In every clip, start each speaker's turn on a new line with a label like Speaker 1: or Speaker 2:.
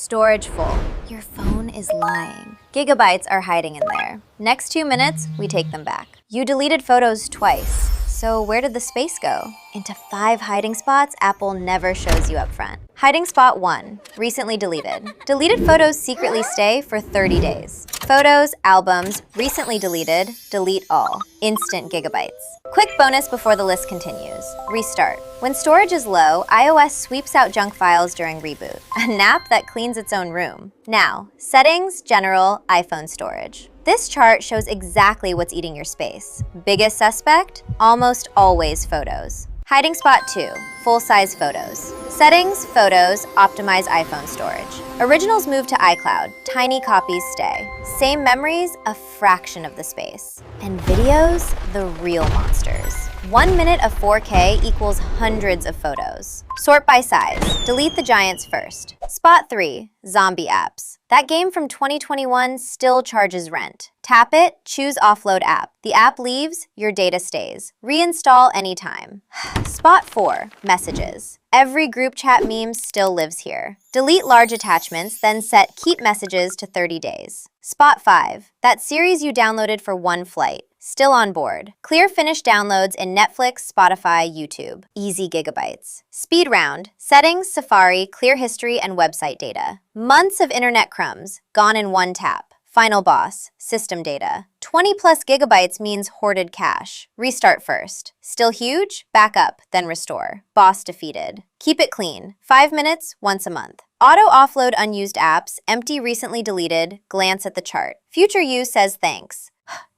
Speaker 1: Storage full. Your phone is lying. Gigabytes are hiding in there. Next 2 minutes, we take them back. You deleted photos twice. So where did the space go? Into 5 hiding spots Apple never shows you up front. Hiding spot 1, recently deleted. Deleted photos secretly stay for 30 days. Photos, albums, recently deleted, delete all. Instant gigabytes. Quick bonus before the list continues. Restart. When storage is low, iOS sweeps out junk files during reboot. A nap that cleans its own room. Now, settings, general, iPhone storage. This chart shows exactly what's eating your space. Biggest suspect? Almost always photos. Hiding spot 2, full-size photos. Settings, photos, optimize iPhone storage. Originals move to iCloud, tiny copies stay. Same memories, a fraction of the space. And videos, the real monsters. 1 minute of 4K equals hundreds of photos. Sort by size, delete the giants first. Spot 3, zombie apps. That game from 2021 still charges rent. Tap it, choose Offload app. The app leaves, your data stays. Reinstall anytime. Spot 4, messages. Every group chat meme still lives here. Delete large attachments, then set keep messages to 30 days. Spot 5, that series you downloaded for one flight. Still on board. Clear finished downloads in Netflix, Spotify, YouTube. Easy gigabytes. Speed round. Settings, Safari, clear history, and website data. Months of internet crumbs, gone in one tap. Final boss, system data. 20 plus gigabytes means hoarded cache. Restart first. Still huge? Back up, then restore. Boss defeated. Keep it clean. 5 minutes, once a month. Auto offload unused apps, empty recently deleted, glance at the chart. Future you says thanks.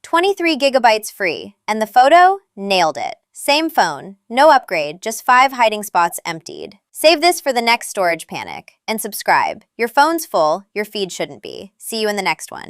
Speaker 1: 23 gigabytes free. And the photo? Nailed it. Same phone, no upgrade, just 5 hiding spots emptied. Save this for the next storage panic. And subscribe. Your phone's full, your feed shouldn't be. See you in the next one.